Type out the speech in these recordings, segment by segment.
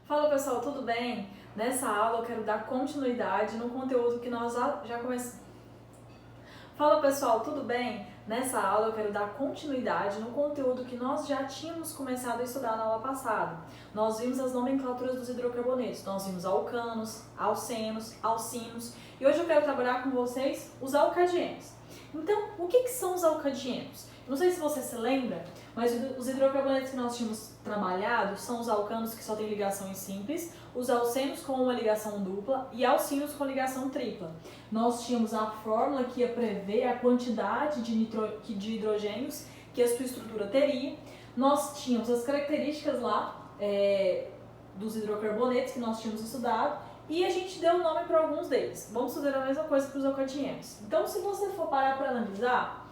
Fala pessoal, tudo bem? Nessa aula eu quero dar continuidade no conteúdo que nós já começamos. Fala pessoal, tudo bem? Nessa aula eu quero dar continuidade no conteúdo que nós já tínhamos começado a estudar na aula passada. Nós vimos as nomenclaturas dos hidrocarbonetos, nós vimos alcanos, alcenos, alcinos e hoje eu quero trabalhar com vocês os alcadienos. Então, o que são os alcadienos? Não sei se você se lembra, mas os hidrocarbonetos que nós tínhamos trabalhado são os alcanos que só têm ligações simples, os alcenos com uma ligação dupla e alcinos com ligação tripla. Nós tínhamos a fórmula que ia prever a quantidade de hidrogênios que a sua estrutura teria. Nós tínhamos as características lá dos hidrocarbonetos que nós tínhamos estudado e a gente deu nome para alguns deles. Vamos fazer a mesma coisa para os alcadienos. Então, se você for parar para analisar,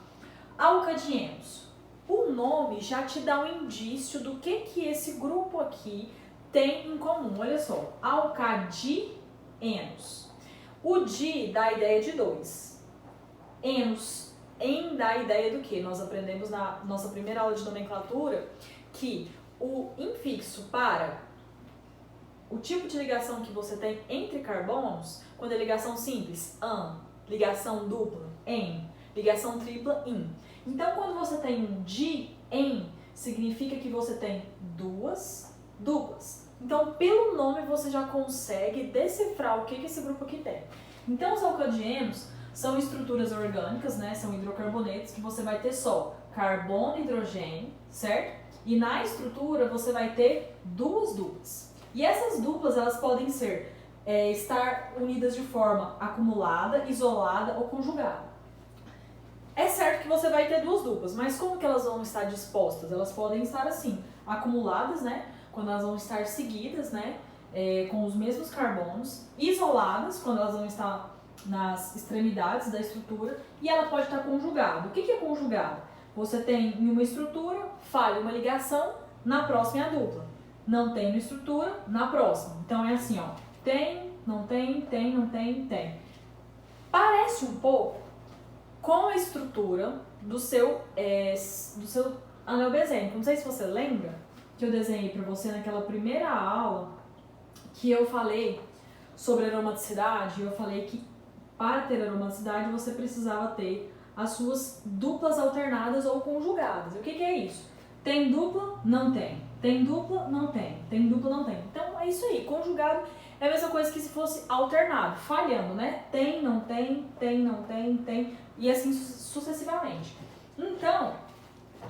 alcadienos, o nome já te dá um indício do que esse grupo aqui tem em comum. Olha só, alcadienos. O di dá a ideia de dois. Enos, en dá a ideia do que? Nós aprendemos na nossa primeira aula de nomenclatura que o infixo para o tipo de ligação que você tem entre carbonos, quando é ligação simples, an, ligação dupla, en, ligação tripla, in. Então, quando você tem um di-en, significa que você tem duas duplas. Então, pelo nome, você já consegue decifrar o que esse grupo aqui tem. Então, os alcadienos são estruturas orgânicas, né? São hidrocarbonetos que você vai ter só carbono e hidrogênio, certo? E na estrutura, você vai ter duas duplas. E essas duplas, elas podem ser estar unidas de forma acumulada, isolada ou conjugada. É certo que você vai ter duas duplas, mas como que elas vão estar dispostas? Elas podem estar assim, acumuladas, né? Quando elas vão estar seguidas, né? Com os mesmos carbonos, isoladas, quando elas vão estar nas extremidades da estrutura, e ela pode estar conjugada. O que é conjugada? Você tem em uma estrutura, falha uma ligação, na próxima é a dupla. Não tem na estrutura, na próxima. Então é assim, ó, tem, não tem, não tem. Parece um pouco com a estrutura do seu anel benzênico. Não sei se você lembra que eu desenhei para você naquela primeira aula que eu falei sobre aromaticidade. Eu falei que para ter aromaticidade você precisava ter as suas duplas alternadas ou conjugadas. E o que é isso? Tem dupla? Não tem. Tem dupla? Não tem. Tem dupla? Não tem. Então é isso aí. Conjugado é a mesma coisa que se fosse alternado, falhando, né? Tem, não tem, tem, e assim sucessivamente. Então,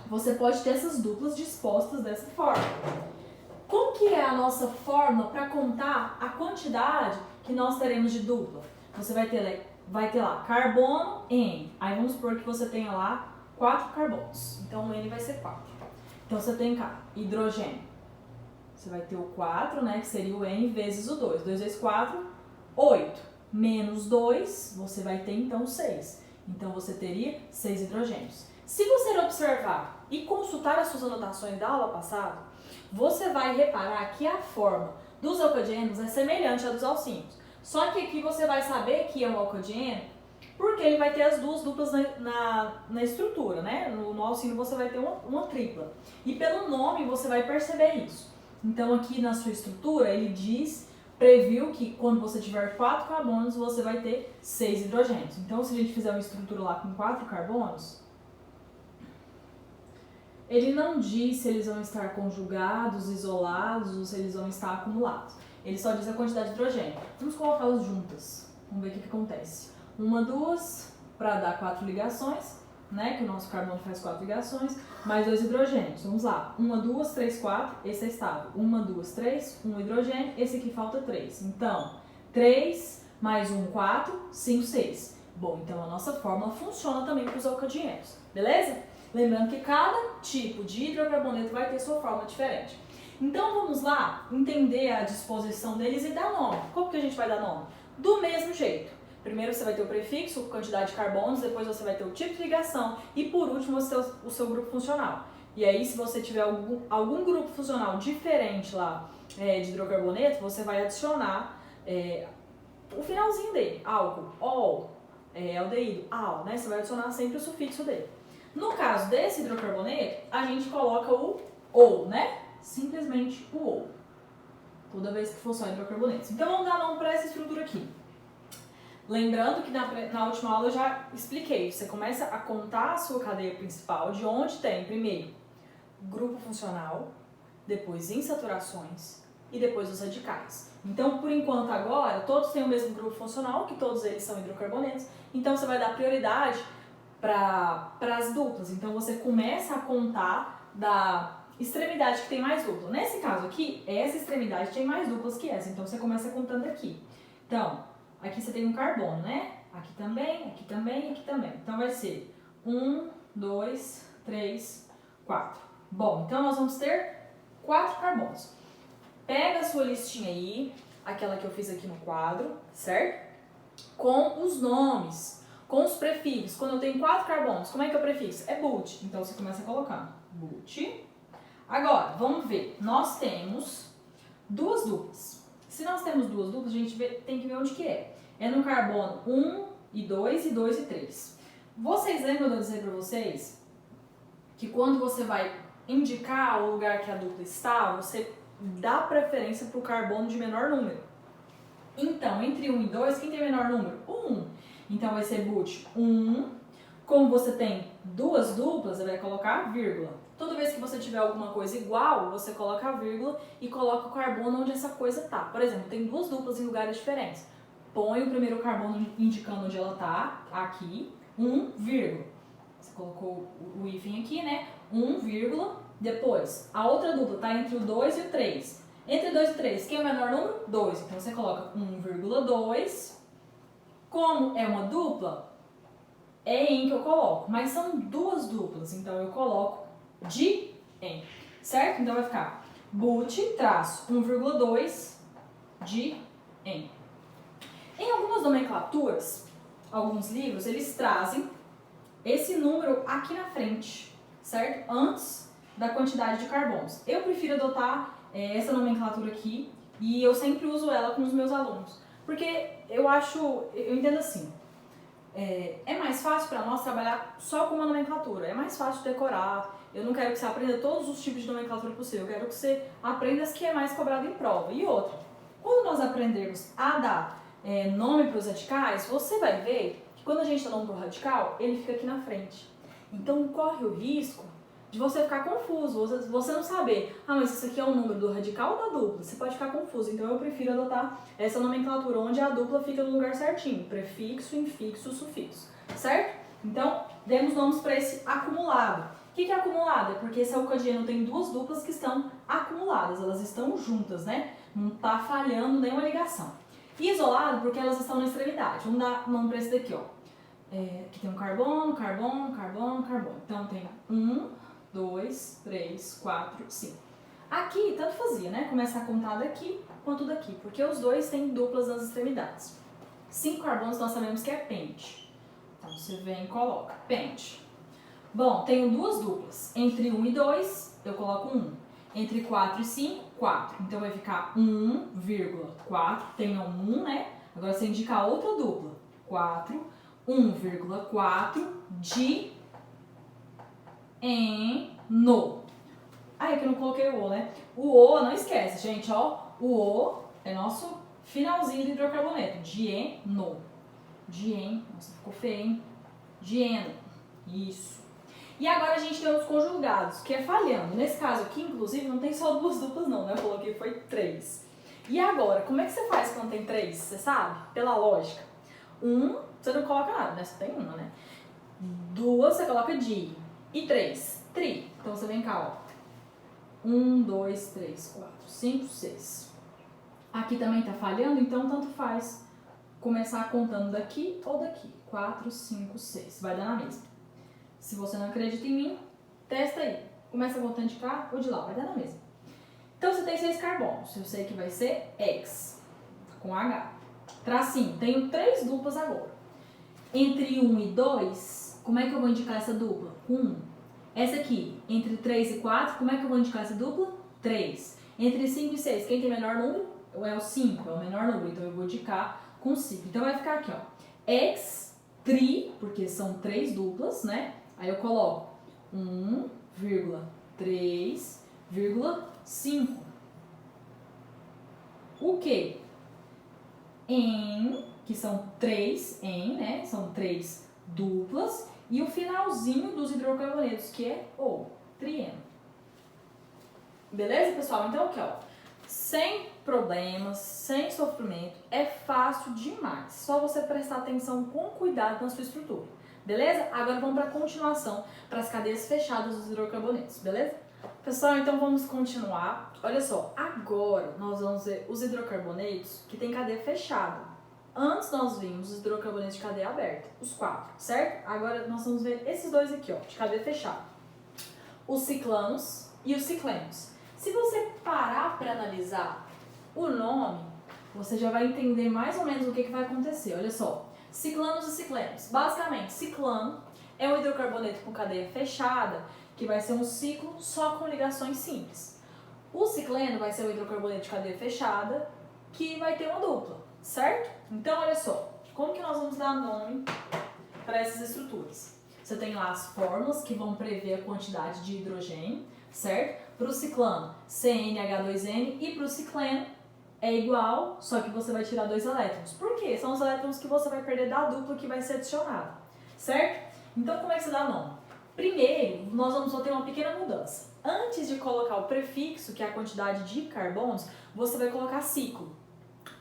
você pode ter essas duplas dispostas dessa forma. Como que é a nossa fórmula para contar a quantidade que nós teremos de dupla? Você vai ter lá carbono, N. Aí vamos supor que você tenha lá 4 carbonos. Então o N vai ser 4. Então você tem cá hidrogênio. Você vai ter o 4, né, que seria o N vezes o 2. 2 vezes 4, 8. Menos 2, você vai ter então 6. Então você teria 6 hidrogênios. Se você observar e consultar as suas anotações da aula passada, você vai reparar que a forma dos alcadienos é semelhante à dos alcinos. Só que aqui você vai saber que é um alcadieno porque ele vai ter as duas duplas na estrutura, né? No alcino você vai ter uma tripla. E pelo nome você vai perceber isso. Então aqui na sua estrutura ele previu que quando você tiver 4 carbonos você vai ter 6 hidrogênios. Então se a gente fizer uma estrutura lá com 4 carbonos, ele não diz se eles vão estar conjugados, isolados ou se eles vão estar acumulados. Ele só diz a quantidade de hidrogênio. Vamos colocá-los juntas. Vamos ver o que acontece. 1, 2, para dar 4 ligações, né? Que o nosso carbono faz 4 ligações, mais 2 hidrogênios. Vamos lá. 1, 2, 3, 4, esse é estável. 1, 2, 3, 1 hidrogênio, esse aqui falta 3. Então, 3 mais 1, 4, 5, 6. Bom, então a nossa fórmula funciona também para os alcadienos, beleza? Lembrando que cada tipo de hidrocarboneto vai ter sua fórmula diferente. Então vamos lá entender a disposição deles e dar nome. Como que a gente vai dar nome? Do mesmo jeito. Primeiro você vai ter o prefixo, quantidade de carbonos, depois você vai ter o tipo de ligação e por último você tem o seu grupo funcional. E aí se você tiver algum grupo funcional diferente lá de hidrocarboneto, você vai adicionar o finalzinho dele, álcool, ol, aldeído, al, né? Você vai adicionar sempre o sufixo dele. No caso desse hidrocarboneto, a gente coloca o ou, né? Simplesmente o ou. toda vez que for só hidrocarbonetos. Então vamos dar nome para essa estrutura aqui. Lembrando que na última aula eu já expliquei, você começa a contar a sua cadeia principal, de onde tem primeiro grupo funcional, depois insaturações e depois os radicais. Então, por enquanto agora, todos têm o mesmo grupo funcional, que todos eles são hidrocarbonetos, então você vai dar prioridade para as duplas. Então você começa a contar da extremidade que tem mais dupla. Nesse caso aqui, essa extremidade tem mais duplas que essa, então você começa contando aqui. Então, aqui você tem um carbono, né? Aqui também, aqui também, aqui também. Então vai ser 1, 2, 3, 4. Bom, então nós vamos ter 4 carbonos. Pega a sua listinha aí, aquela que eu fiz aqui no quadro, certo? Com os nomes, com os prefixos. Quando eu tenho 4 carbonos, como é que é o prefixo? É but. Então você começa colocando but. Agora, vamos ver. Nós temos duas duplas. Se nós temos duas duplas, a gente tem que ver onde que é. É no carbono 1 e 2 e 2 e 3. Vocês lembram de eu dizer para vocês que quando você vai indicar o lugar que a dupla está, você dá preferência para o carbono de menor número. Então, entre 1 e 2, quem tem menor número? O 1. Então vai ser but 1. Como você tem duas duplas, você vai colocar vírgula. Toda vez que você tiver alguma coisa igual, você coloca a vírgula e coloca o carbono onde essa coisa está. Por exemplo, tem duas duplas em lugares diferentes. Põe o primeiro carbono indicando onde ela está, aqui, 1, vírgula. Você colocou o hífen aqui, né? 1, vírgula. Depois, a outra dupla está entre o 2 e o 3. Entre 2 e 3, quem é o menor número? 2. Então você coloca 1,2. Como é uma dupla, é em que eu coloco. Mas são duas duplas, então eu coloco de em. Certo? Então vai ficar but traço 1,2 de em. Em algumas nomenclaturas, alguns livros, eles trazem esse número aqui na frente, certo? Antes da quantidade de carbonos. Eu prefiro adotar essa nomenclatura aqui e eu sempre uso ela com os meus alunos. Porque eu entendo assim, é mais fácil para nós trabalhar só com uma nomenclatura, é mais fácil decorar. Eu não quero que você aprenda todos os tipos de nomenclatura possível, eu quero que você aprenda as que é mais cobrado em prova. E outra, quando nós aprendermos a dar nome para os radicais, você vai ver que quando a gente dá nome para o radical, ele fica aqui na frente. Então corre o risco de você ficar confuso, você não saber, mas isso aqui é o número do radical ou da dupla? Você pode ficar confuso, então eu prefiro adotar essa nomenclatura onde a dupla fica no lugar certinho, prefixo, infixo, sufixo, certo? Então, demos nomes para esse acumulado. O que é acumulado? É porque esse alcadieno tem duas duplas que estão acumuladas, elas estão juntas, né? Não está falhando nenhuma ligação. E isolado porque elas estão na extremidade. Vamos dar nome para esse daqui, ó. Aqui tem um carbono, carbono, carbono, carbono. Então tem 1, 2, 3, 4, 5. Aqui, tanto fazia, né? Começar a contar daqui quanto daqui, porque os dois têm duplas nas extremidades. 5 carbonos nós sabemos que é pente. Então você vem e coloca pente. Bom, tenho duas duplas. Entre 1 e 2, eu coloco 1. Entre 4 e 5, 4. Então vai ficar 1,4. Tem um 1, né? Agora você indica a outra dupla. 4, 1,4 de eno. Aí aqui eu não coloquei o O, né? O O, não esquece, gente, ó. O O é nosso finalzinho do hidrocarboneto. Dieno. Nossa, ficou feio, hein? Dieno. Isso. E agora a gente tem os conjugados, que é falhando. Nesse caso aqui, inclusive, não tem só duas duplas não, né? Eu coloquei foi 3. E agora, como é que você faz quando tem 3? Você sabe? Pela lógica. 1, você não coloca nada, né? Você tem uma, né? 2, você coloca di. E 3, tri. Então você vem cá, ó. 1, 2, 3, 4, 5, 6. Aqui também tá falhando, então tanto faz começar contando daqui ou daqui. 4, 5, 6. Vai dar na mesma. Se você não acredita em mim, testa aí. Começa contando de cá ou de lá, vai dar na mesma. Então você tem 6 carbonos. Eu sei que vai ser X, com H. Tracinho, tenho 3 duplas agora. Entre 1 e 2, como é que eu vou indicar essa dupla? 1. Essa aqui, entre 3 e 4, como é que eu vou indicar essa dupla? 3. Entre 5 e 6, quem tem menor número? É o 5, é o menor número, então eu vou indicar com 5. Então vai ficar aqui, ó. X, tri, porque são 3 duplas, né? Aí eu coloco 1,3,5. o quê? Que são 3 né? São 3 duplas. E o finalzinho dos hidrocarbonetos, que é o trieno. Beleza, pessoal? Então, aqui, ó. Sem problemas, sem sofrimento, é fácil demais. Só você prestar atenção com cuidado na sua estrutura. Beleza? Agora vamos para a continuação, para as cadeias fechadas dos hidrocarbonetos. Beleza? Pessoal, então vamos continuar. Olha só, agora nós vamos ver os hidrocarbonetos que tem cadeia fechada. Antes nós vimos os hidrocarbonetos de cadeia aberta, os 4, certo? Agora nós vamos ver esses dois aqui, ó, de cadeia fechada. Os ciclanos e os ciclenos. Se você parar para analisar o nome, você já vai entender mais ou menos o que vai acontecer. Olha só, ciclanos e ciclenos. Basicamente, ciclano é um hidrocarboneto com cadeia fechada, que vai ser um ciclo só com ligações simples. O cicleno vai ser um hidrocarboneto de cadeia fechada, que vai ter uma dupla, certo? Então, olha só, como que nós vamos dar nome para essas estruturas? Você tem lá as fórmulas que vão prever a quantidade de hidrogênio, certo? Para o ciclano, CnH2n, e para o cicleno é igual, só que você vai tirar 2 elétrons. Por quê? São os elétrons que você vai perder da dupla que vai ser adicionada, certo? Então, como é que você dá nome? Primeiro, nós vamos só ter uma pequena mudança. Antes de colocar o prefixo, que é a quantidade de carbonos, você vai colocar ciclo.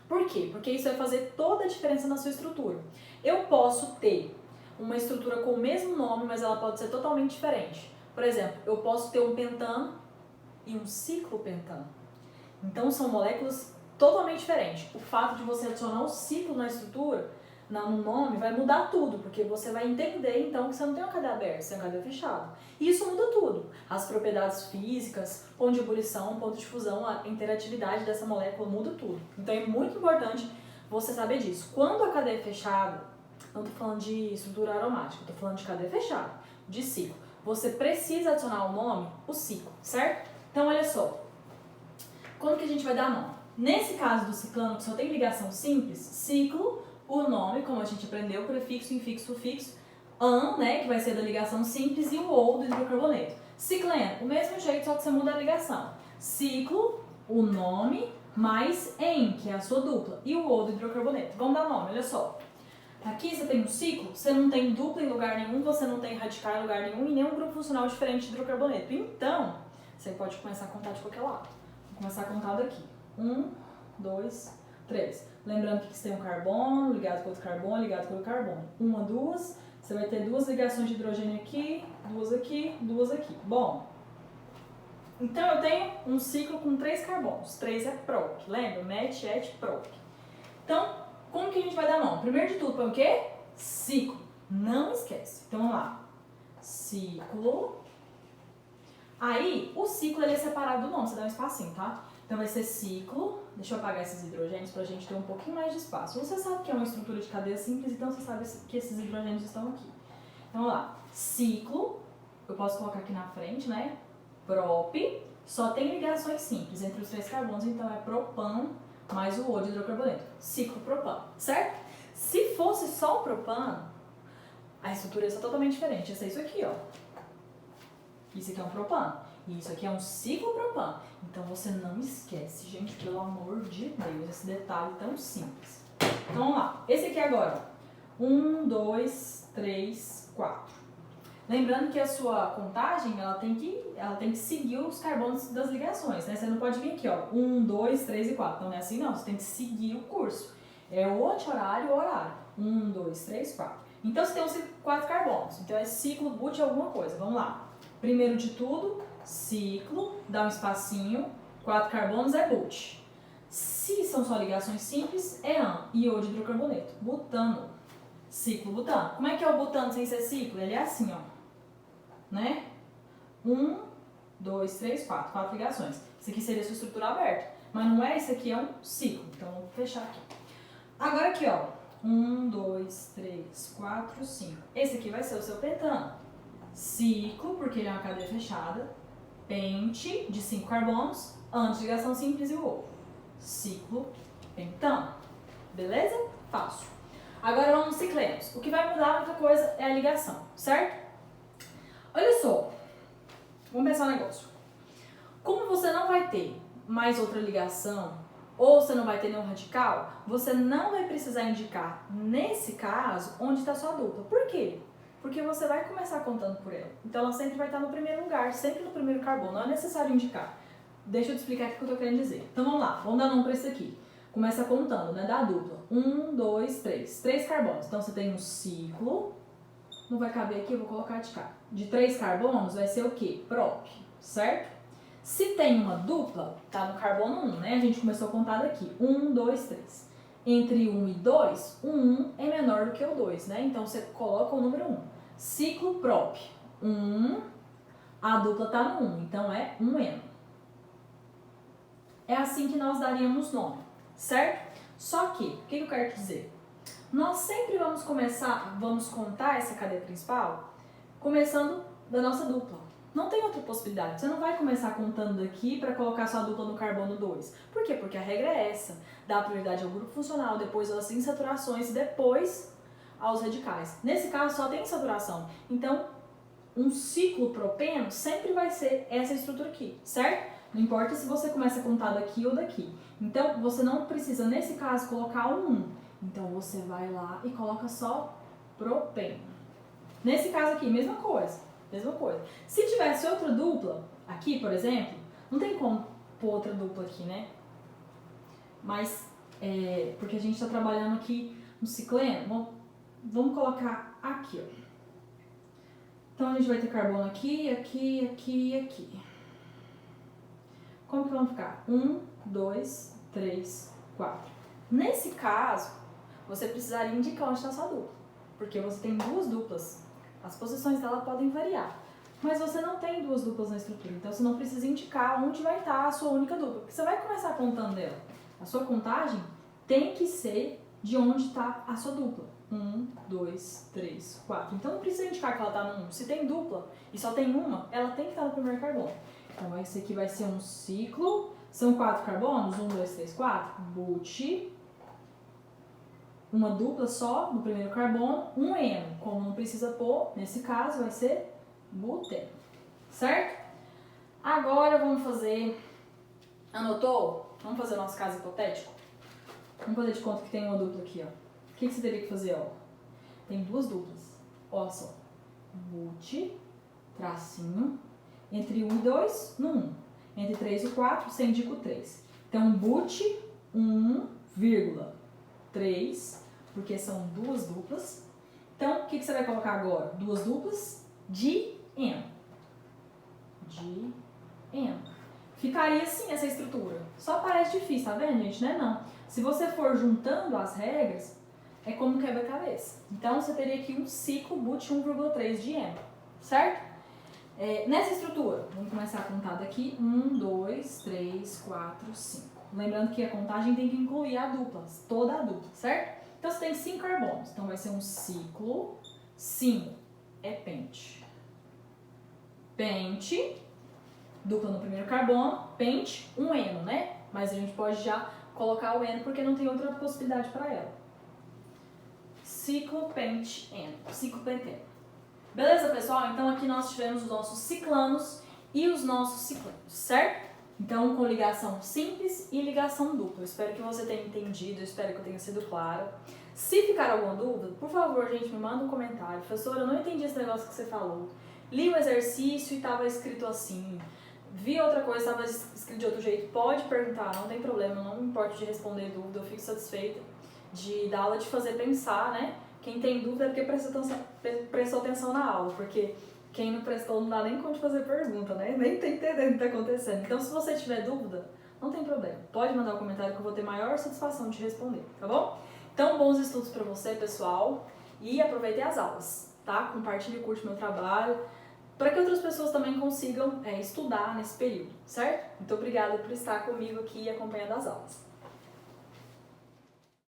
Por quê? Porque isso vai fazer toda a diferença na sua estrutura. Eu posso ter uma estrutura com o mesmo nome, mas ela pode ser totalmente diferente. Por exemplo, eu posso ter um pentano e um ciclopentano. Então, são moléculas totalmente diferentes. O fato de você adicionar o ciclo na estrutura, no nome, vai mudar tudo, porque você vai entender, então, que você não tem uma cadeia aberta, você tem uma cadeia fechada. E isso muda tudo. As propriedades físicas, ponto de ebulição, ponto de fusão, a interatividade dessa molécula muda tudo. Então, é muito importante você saber disso. Quando a cadeia é fechada, não estou falando de estrutura aromática, estou falando de cadeia fechada, de ciclo. Você precisa adicionar ao nome o ciclo, certo? Então, olha só. Como que a gente vai dar nome? Nesse caso do ciclano, que só tem ligação simples, ciclo, o nome, como a gente aprendeu, prefixo, infixo, sufixo, an, né, que vai ser da ligação simples, e o ou do hidrocarboneto. Cicleno, o mesmo jeito, só que você muda a ligação. Ciclo, o nome, mais en, que é a sua dupla, e o ou do hidrocarboneto. Vamos dar nome, olha só. Aqui você tem um ciclo, você não tem dupla em lugar nenhum, você não tem radical em lugar nenhum, e nenhum grupo funcional diferente de hidrocarboneto. Então, você pode começar a contar de qualquer lado. Vou começar a contar daqui. 1, 2, 3. Lembrando que você tem um carbono ligado com outro carbono, ligado com outro carbono. 1, 2. Você vai ter 2 ligações de hidrogênio aqui, 2 aqui, 2 aqui. Bom, então eu tenho um ciclo com 3 carbonos. 3 é prop. Lembra? Met, et, prop. Então, como que a gente vai dar nome? Primeiro de tudo, põe o quê? Ciclo. Não esquece. Então, vamos lá. Ciclo. Aí, o ciclo ele é separado do nome. Você dá um espacinho, tá? Então, vai ser ciclo. Deixa eu apagar esses hidrogênios pra gente ter um pouquinho mais de espaço. Você sabe que é uma estrutura de cadeia simples, então você sabe que esses hidrogênios estão aqui. Então, vamos lá. Ciclo. Eu posso colocar aqui na frente, né? Prop. Só tem ligações simples entre os 3 carbonos, então é propan mais o O de hidrocarboneto. Ciclo propano, certo? Se fosse só o propano, a estrutura ia ser totalmente diferente. Ia ser isso aqui, ó. Isso aqui é um propano. E isso aqui é um ciclopropano. Então você não esquece, gente, pelo amor de Deus, esse detalhe tão simples. Então vamos lá. Esse aqui agora, ó. 1, 2, 3, 4. Lembrando que a sua contagem, ela tem que seguir os carbonos das ligações, né? Você não pode vir aqui, ó, 1, 2, 3 e 4. Então não é assim não, você tem que seguir o curso. É o anti-horário, o horário. 1, 2, 3, 4. Então você tem os 4 carbonos. Então é ciclo but alguma coisa. Vamos lá. Primeiro de tudo, ciclo, dá um espacinho, 4 carbonos é but. Se são só ligações simples, é an, e o de hidrocarboneto. Butano. Ciclo butano. Como é que é o butano sem ser ciclo? Ele é assim, ó. Né? 1, 2, 3, 4. 4 ligações. Isso aqui seria a sua estrutura aberta. Mas não é, isso aqui é um ciclo. Então, vou fechar aqui. Agora aqui, ó. 1, 2, 3, 4, 5. Esse aqui vai ser o seu pentano. Ciclo, porque ele é uma cadeia fechada. Pente, de 5 carbonos. Antes de ligação simples e o O. Ciclo, pentano. Beleza? Fácil. Agora vamos nos ciclenos. O que vai mudar outra coisa é a ligação, certo? Olha só, vamos pensar um negócio. Como você não vai ter mais outra ligação ou você não vai ter nenhum radical, você não vai precisar indicar, nesse caso, onde está sua dupla. Por quê? Porque você vai começar contando por ela. Então ela sempre vai estar no primeiro lugar, sempre no primeiro carbono, não é necessário indicar. Deixa eu te explicar o que eu estou querendo dizer. Então vamos lá, vamos dar nome para isso aqui. Começa contando, né, da dupla. 1, 2, 3. 3 carbonos. Então você tem um ciclo, não vai caber aqui, eu vou colocar de cá. De 3 carbonos vai ser o quê? Prop, certo? Se tem uma dupla, tá no carbono 1, né? A gente começou a contar daqui. 1, 2, 3. Entre 1 e 2, o 1 é menor do que o 2, né? Então você coloca o número 1. Ciclo prop. 1, a dupla tá no 1, então é 1N. É assim que nós daríamos nome, certo? Só que, o que eu quero te dizer? Nós sempre vamos contar essa cadeia principal começando da nossa dupla. Não tem outra possibilidade. Você não vai começar contando daqui para colocar sua dupla no carbono 2. Por quê? Porque a regra é essa. Dá prioridade ao grupo funcional, depois às insaturações e depois aos radicais. Nesse caso só tem insaturação. Então, um ciclo propeno sempre vai ser essa estrutura aqui, certo? Não importa se você começa a contar daqui ou daqui. Então, você não precisa, nesse caso, colocar um 1. Então, você vai lá e coloca só propeno. Nesse caso aqui, mesma coisa. Mesma coisa. Se tivesse outra dupla, aqui, por exemplo, não tem como pôr outra dupla aqui, né? Mas, porque a gente está trabalhando aqui no cicleno, vamos colocar aqui, ó. Então, a gente vai ter carbono aqui, aqui, aqui e aqui. Como que vão ficar? 1, 2, 3, 4. Nesse caso, você precisaria indicar onde está a sua dupla. Porque você tem duas duplas. As posições dela podem variar. Mas você não tem duas duplas na estrutura. Então, você não precisa indicar onde vai estar a sua única dupla. Porque você vai começar contando dela. A sua contagem tem que ser de onde está a sua dupla. 1, 2, 3, 4. Então, não precisa indicar que ela está no 1. Se tem dupla e só tem uma, ela tem que estar no primeiro carbono. Então, esse aqui vai ser um ciclo. São 4 carbonos. 1, 2, 3, 4. But. Uma dupla só no primeiro carbono. Um eno. Como não precisa pôr, nesse caso vai ser buteno. Certo? Agora vamos fazer... Anotou? Vamos fazer o nosso caso hipotético? Vamos fazer de conta que tem uma dupla aqui, ó. O que você teria que fazer, ó? Tem duas duplas. Olha só. But, tracinho. Entre 1 e 2, no 1. Entre 3 e 4, você indica o 3. Então, but 1, 3, porque são duas duplas. Então, o que você vai colocar agora? Duas duplas de N. De N. Ficaria assim essa estrutura. Só parece difícil, tá vendo, gente? Não é não. Se você for juntando as regras, é como quebra-cabeça. Então, você teria aqui um ciclo but 1,3 de N. Certo? Nessa estrutura, vamos começar a contar daqui. 1, 2, 3, 4, 5. Lembrando que a contagem tem que incluir a dupla, toda a dupla, certo? Então, você tem 5 carbonos. Então, vai ser um ciclo. 5 é pente. Pente, dupla no primeiro carbono. Pente, um eno, né? Mas a gente pode já colocar o eno porque não tem outra possibilidade para ela. Ciclo, pente, eno. Ciclo penteno. Beleza, pessoal? Então, aqui nós tivemos os nossos ciclanos e os nossos ciclanos, certo? Então, com ligação simples e ligação dupla. Eu espero que você tenha entendido, eu espero que eu tenha sido clara. Se ficar alguma dúvida, por favor, gente, me manda um comentário. Professora, eu não entendi esse negócio que você falou. Li o exercício e estava escrito assim. Vi outra coisa, estava escrito de outro jeito. Pode perguntar, não tem problema, não me importo de responder dúvida. Eu fico satisfeita da aula de fazer pensar, né? Quem tem dúvida é porque prestou atenção na aula, porque quem não prestou não dá nem conta de fazer pergunta, né? Nem tá entendendo o que tá acontecendo. Então, se você tiver dúvida, não tem problema. Pode mandar um comentário que eu vou ter maior satisfação de responder, tá bom? Então, bons estudos para você, pessoal, e aproveitem as aulas, tá? Compartilhe e curte meu trabalho, para que outras pessoas também consigam estudar nesse período, certo? Muito obrigada por estar comigo aqui acompanhando as aulas.